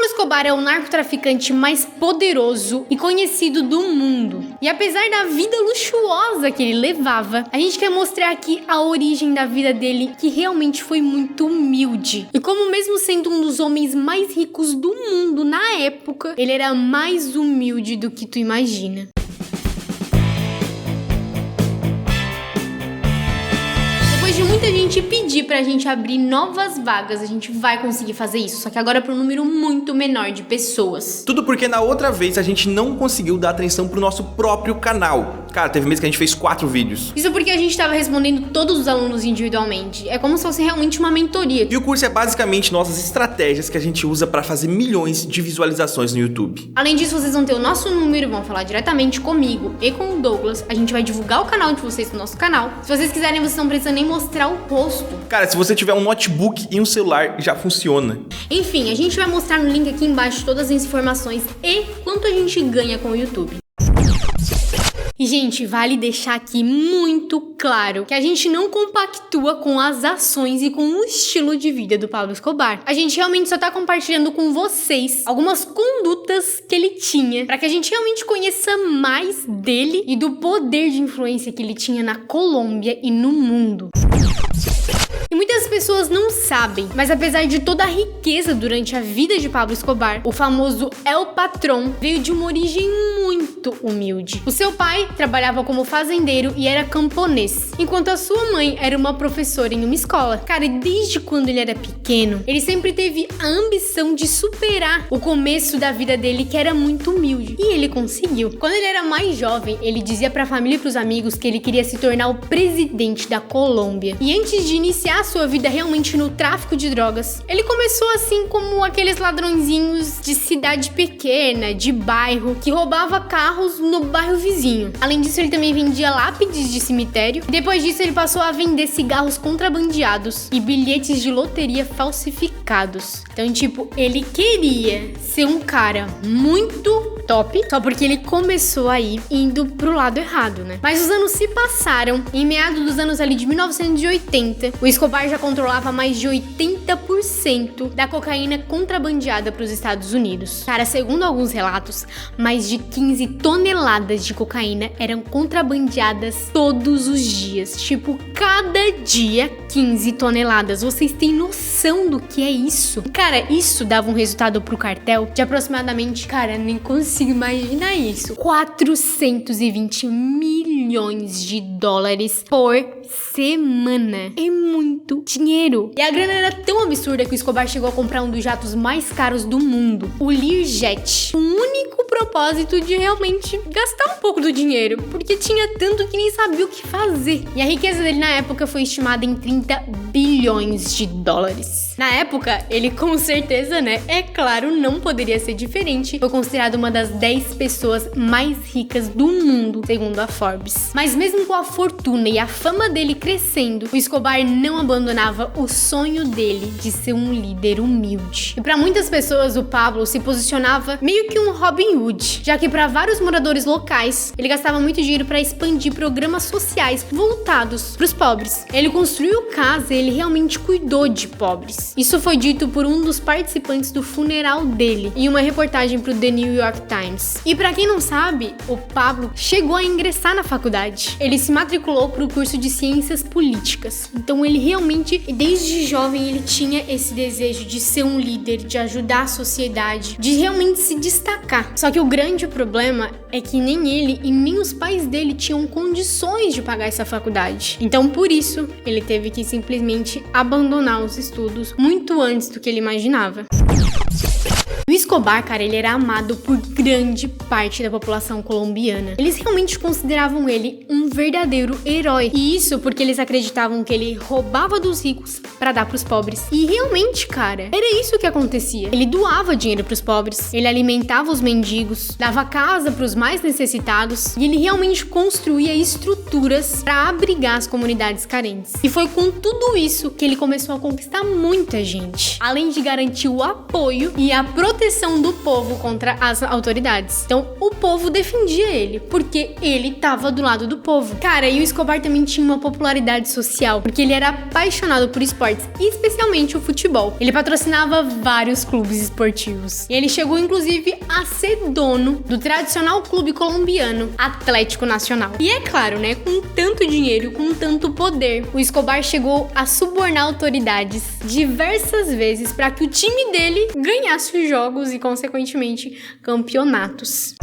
Escobar é o narcotraficante mais poderoso e conhecido do mundo. E apesar da vida luxuosa que ele levava, a gente quer mostrar aqui a origem da vida dele, que realmente foi muito humilde. E como mesmo sendo um dos homens mais ricos do mundo na época, ele era mais humilde do que tu imagina. Depois de muita gente pedir pra gente abrir novas vagas, a gente vai conseguir fazer isso, só que agora para um número muito menor de pessoas. Tudo porque na outra vez a gente não conseguiu dar atenção pro nosso próprio canal. Cara, teve mês que a gente fez 4 vídeos. Isso porque a gente tava respondendo todos os alunos individualmente. É como se fosse realmente uma mentoria. E o curso é basicamente nossas estratégias que a gente usa pra fazer milhões de visualizações no YouTube. Além disso, vocês vão ter o nosso número, vão falar diretamente comigo e com o Douglas. A gente vai divulgar o canal de vocês no nosso canal. Se vocês quiserem, vocês não precisam nem mostrar o rosto. Cara, se você tiver um notebook e um celular, já funciona. Enfim, a gente vai mostrar no link aqui embaixo todas as informações e quanto a gente ganha com o YouTube. E, gente, vale deixar aqui muito claro que a gente não compactua com as ações e com o estilo de vida do Pablo Escobar. A gente realmente só tá compartilhando com vocês algumas condutas que ele tinha, pra que a gente realmente conheça mais dele e do poder de influência que ele tinha na Colômbia e no mundo. E muitas pessoas não sabem, mas apesar de toda a riqueza durante a vida de Pablo Escobar, o famoso El Patrón veio de uma origem muito humilde. O seu pai trabalhava como fazendeiro e era camponês, enquanto a sua mãe era uma professora em uma escola. Cara, e desde quando ele era pequeno, ele sempre teve a ambição de superar o começo da vida dele, que era muito humilde. E ele conseguiu. Quando ele era mais jovem, ele dizia pra família e pros amigos que ele queria se tornar o presidente da Colômbia. E antes de iniciar a sua vida realmente no tráfico de drogas, ele começou assim como aqueles ladrõezinhos de cidade pequena, de bairro, que roubava carros no bairro vizinho. Além disso, ele também vendia lápides de cemitério. Depois disso, ele passou a vender cigarros contrabandeados e bilhetes de loteria falsificados. Então, tipo, ele queria ser um cara muito top, só porque ele começou aí indo pro lado errado, né? Mas os anos se passaram, e em meados dos anos ali de 1980, o Escobar já controlava mais de 80% da cocaína contrabandeada para os Estados Unidos. Cara, segundo alguns relatos, mais de 15 toneladas de cocaína eram contrabandeadas todos os dias. Tipo, cada dia 15 toneladas. Vocês têm noção do que é isso? Cara, isso dava um resultado pro cartel de aproximadamente, cara, nem consigo imaginar isso, 420 milhões de dólares por semana. É muito dinheiro. E a grana era tão absurda que o Escobar chegou a comprar um dos jatos mais caros do mundo, o Learjet. O único propósito de realmente gastar um pouco do dinheiro, porque tinha tanto que nem sabia o que fazer. E a riqueza dele na época foi estimada em 30 bilhões de dólares. Na época, ele com certeza, né, é claro, não poderia ser diferente, foi considerado uma das 10 pessoas mais ricas do mundo, segundo a Forbes. Mas mesmo com a fortuna e a fama dele crescendo, o Escobar não abandonava o sonho dele de ser um líder humilde. E para muitas pessoas, o Pablo se posicionava meio que um Robin Hood, já que para vários moradores locais, ele gastava muito dinheiro para expandir programas sociais voltados para os pobres. Ele construiu casa e ele realmente cuidou de pobres. Isso foi dito por um dos participantes do funeral dele, em uma reportagem para o The New York Times. E para quem não sabe, o Pablo chegou a ingressar na faculdade. Ele se matriculou para o curso de Ciências Políticas. Então ele realmente, desde jovem, ele tinha esse desejo de ser um líder, de ajudar a sociedade, de realmente se destacar. Só que o grande problema é que nem ele e nem os pais dele tinham condições de pagar essa faculdade. Então por isso, ele teve que simplesmente abandonar os estudos muito antes do que ele imaginava. O Escobar, cara, ele era amado por grande parte da população colombiana. Eles realmente consideravam ele um verdadeiro herói. E isso porque eles acreditavam que ele roubava dos ricos para dar pros pobres. E realmente, cara, era isso que acontecia. Ele doava dinheiro pros pobres, ele alimentava os mendigos, dava casa pros mais necessitados e ele realmente construía estruturas para abrigar as comunidades carentes. E foi com tudo isso que ele começou a conquistar muita gente. Além de garantir o apoio apoio e a proteção do povo contra as autoridades. Então, o povo defendia ele, porque ele tava do lado do povo. Cara, e o Escobar também tinha uma popularidade social, porque ele era apaixonado por esportes, especialmente o futebol. Ele patrocinava vários clubes esportivos. E ele chegou, inclusive, a ser dono do tradicional clube colombiano, Atlético Nacional. E é claro, né, com tanto dinheiro, com tanto poder, o Escobar chegou a subornar autoridades diversas vezes para que o time dele ganhasse os jogos e, consequentemente, campeonatos.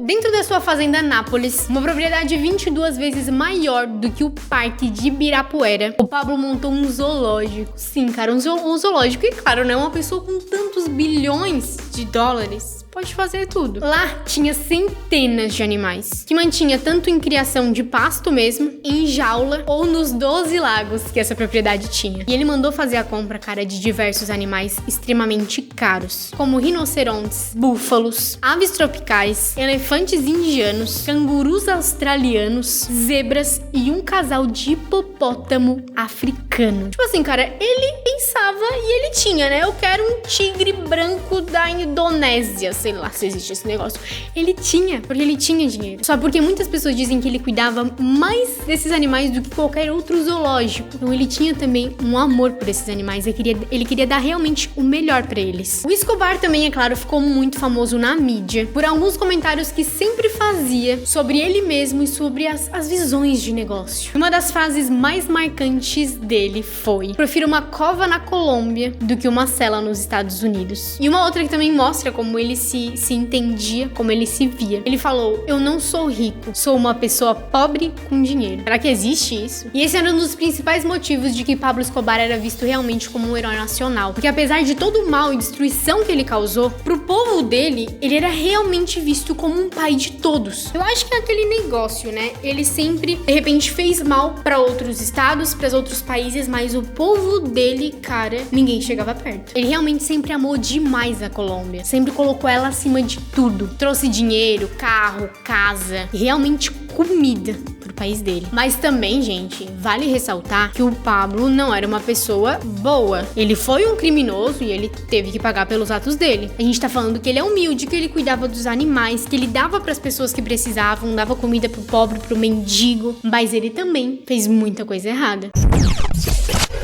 Dentro da sua fazenda Nápoles, uma propriedade 22 vezes maior do que o Parque de Ibirapuera, o Pablo montou um zoológico. Sim, cara, um zoológico. E claro, né, uma pessoa com tantos bilhões de dólares pode fazer tudo. Lá tinha centenas de animais, que mantinha tanto em criação de pasto mesmo, em jaula ou nos 12 lagos que essa propriedade tinha. E ele mandou fazer a compra, cara, de diversos animais extremamente caros, como rinocerontes, búfalos, aves tropicais, elefantes indianos, cangurus australianos, zebras e um casal de hipopótamo africano. Tipo assim, cara, ele pensava e ele tinha, né? Eu quero um tigre branco da Indonésia, sei lá se existe esse negócio. Ele tinha, porque ele tinha dinheiro. Só porque muitas pessoas dizem que ele cuidava mais desses animais do que qualquer outro zoológico. Então ele tinha também um amor por esses animais. Ele queria dar realmente o melhor pra eles. O Escobar também, é claro, ficou muito famoso na mídia por alguns comentários que sempre fazia sobre ele mesmo e sobre as visões de negócio. Uma das frases mais marcantes dele foi: prefiro uma cova na Colômbia do que uma cela nos Estados Unidos. E uma outra que também mostra como ele se entendia, como ele se via. Ele falou: eu não sou rico, sou uma pessoa pobre com dinheiro. Será que existe isso? E esse era um dos principais motivos de que Pablo Escobar era visto realmente como um herói nacional. Porque apesar de todo o mal e destruição que ele causou, pro povo dele, ele era realmente visto como um pai de todos. Eu acho que é aquele negócio, né? Ele sempre, de repente, fez mal pra outros estados, pras outros países, mas o povo dele, cara, ninguém chegava perto. Ele realmente sempre amou demais a Colômbia. Sempre colocou ela acima de tudo. Trouxe dinheiro, carro, casa e realmente comida pro país dele. Mas também, gente, vale ressaltar que o Pablo não era uma pessoa boa. Ele foi um criminoso e ele teve que pagar pelos atos dele. A gente tá falando que ele é humilde, que ele cuidava dos animais, que ele dava pras pessoas que precisavam, dava comida pro pobre, pro mendigo, mas ele também fez muita coisa errada.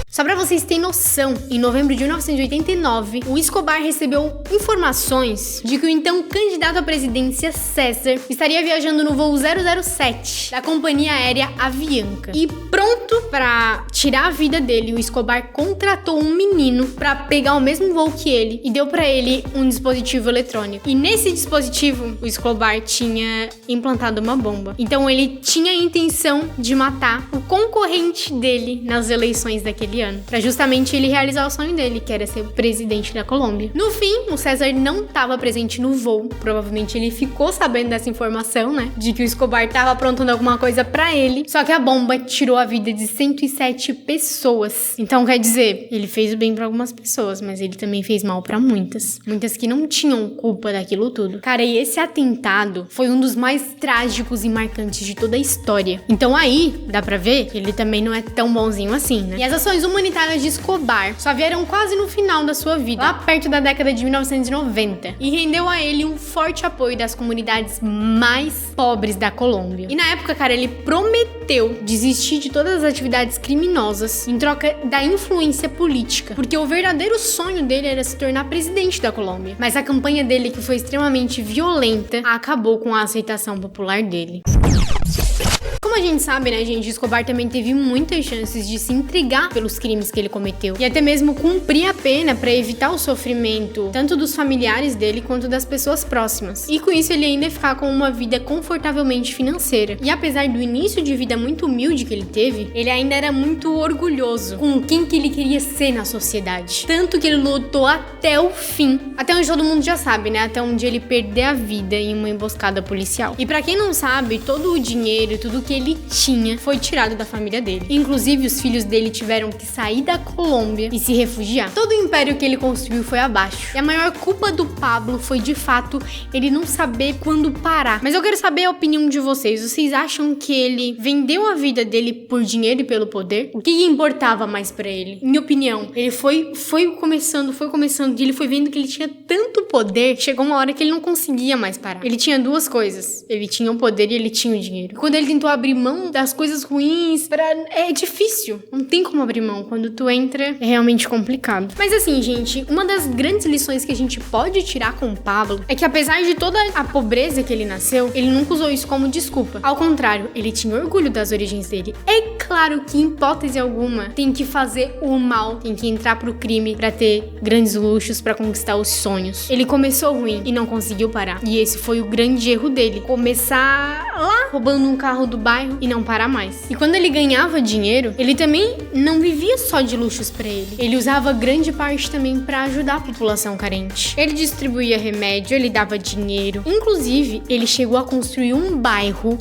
Só pra vocês terem noção, em novembro de 1989, o Escobar recebeu informações de que o então candidato à presidência César estaria viajando no voo 007 da companhia aérea Avianca. E pronto pra tirar a vida dele, o Escobar contratou um menino pra pegar o mesmo voo que ele e deu pra ele um dispositivo eletrônico. E nesse dispositivo, o Escobar tinha implantado uma bomba. Então ele tinha a intenção de matar o concorrente dele nas eleições daquele ano, pra justamente ele realizar o sonho dele, que era ser o presidente da Colômbia. No fim, o César não estava presente no voo. Provavelmente ele ficou sabendo dessa informação, né? De que o Escobar estava aprontando alguma coisa pra ele. Só que a bomba tirou a vida de 107 pessoas. Então, quer dizer, ele fez o bem pra algumas pessoas, mas ele também fez mal pra muitas. Muitas que não tinham culpa daquilo tudo. Cara, e esse atentado foi um dos mais trágicos e marcantes de toda a história. Então aí, dá pra ver que ele também não é tão bonzinho assim, né? E as ações humanitárias de Escobar só vieram quase no final da sua vida, lá perto da década de 1990, e rendeu a ele um forte apoio das comunidades mais pobres da Colômbia. E na época, cara, ele prometeu desistir de todas as atividades criminosas em troca da influência política, porque o verdadeiro sonho dele era se tornar presidente da Colômbia. Mas a campanha dele, que foi extremamente violenta, acabou com a aceitação popular dele. Como a gente sabe, né, gente, Escobar também teve muitas chances de se entregar pelos crimes que ele cometeu e até mesmo cumprir a pena para evitar o sofrimento tanto dos familiares dele quanto das pessoas próximas. E com isso ele ainda ia ficar com uma vida confortavelmente financeira. E apesar do início de vida muito humilde que ele teve, ele ainda era muito orgulhoso com quem que ele queria ser na sociedade. Tanto que ele lutou até o fim, até onde todo mundo já sabe, né, até onde ele perder a vida em uma emboscada policial. E pra quem não sabe, todo o dinheiro e tudo tudo que ele tinha foi tirado da família dele. Inclusive, os filhos dele tiveram que sair da Colômbia e se refugiar. Todo o império que ele construiu foi abaixo. E a maior culpa do Pablo foi, de fato, ele não saber quando parar. Mas eu quero saber a opinião de vocês. Vocês acham que ele vendeu a vida dele por dinheiro e pelo poder? O que importava mais pra ele? Minha opinião, ele foi começando, e ele foi vendo que ele tinha tanto poder, chegou uma hora que ele não conseguia mais parar. Ele tinha duas coisas. Ele tinha o poder e ele tinha o dinheiro. Quando ele tentou abrir mão das coisas ruins, é difícil. Não tem como abrir mão. Quando tu entra, é realmente complicado. Mas assim, gente, uma das grandes lições que a gente pode tirar com o Pablo é que, apesar de toda a pobreza que ele nasceu, ele nunca usou isso como desculpa. Ao contrário, ele tinha orgulho das origens dele. É claro que, em hipótese alguma, tem que fazer o mal, tem que entrar pro crime pra ter grandes luxos, pra conquistar os sonhos. Ele começou ruim e não conseguiu parar. E esse foi o grande erro dele. Começar lá, roubando um carro do bairro e não parar mais. E quando ele ganhava dinheiro, ele também não vivia só de luxos pra ele. Ele usava grande parte também pra ajudar a população carente. Ele distribuía remédio, ele dava dinheiro. Inclusive, ele chegou a construir um bairro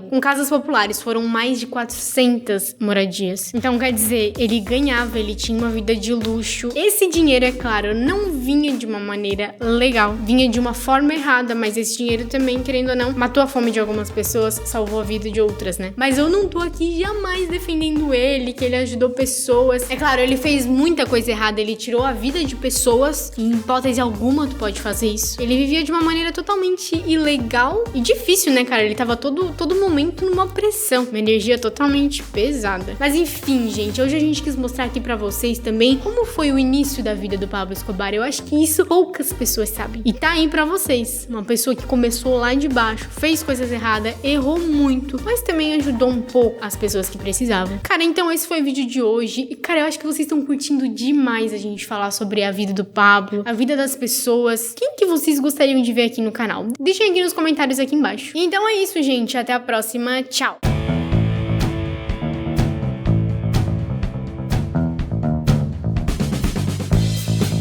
com casas populares. Foram mais de 400 moradias. Então, quer dizer, ele ganhava, ele tinha uma vida de luxo. Esse dinheiro, é claro, não vinha de uma maneira legal. Vinha de uma forma errada, mas esse dinheiro também, querendo ou não, matou a fome de algumas pessoas, salvou a vida de outras, né? Mas eu não tô aqui jamais defendendo ele, que ele ajudou pessoas. É claro, ele fez muita coisa errada, ele tirou a vida de pessoas, e em hipótese alguma tu pode fazer isso. Ele vivia de uma maneira totalmente ilegal e difícil, né, cara? Ele tava todo momento numa pressão, uma energia totalmente pesada. Mas enfim, gente, hoje a gente quis mostrar aqui pra vocês também como foi o início da vida do Pablo Escobar. Eu acho que isso poucas pessoas sabem. E tá aí pra vocês. Uma pessoa que começou lá de baixo, fez coisas erradas, errou muito, mas também ajudou um pouco as pessoas que precisavam. Cara, então esse foi o vídeo de hoje. E, cara, eu acho que vocês estão curtindo demais a gente falar sobre a vida do Pablo, a vida das pessoas. Quem que vocês gostariam de ver aqui no canal? Deixem aqui nos comentários aqui embaixo. E então é isso, gente. Até a próxima. Tchau!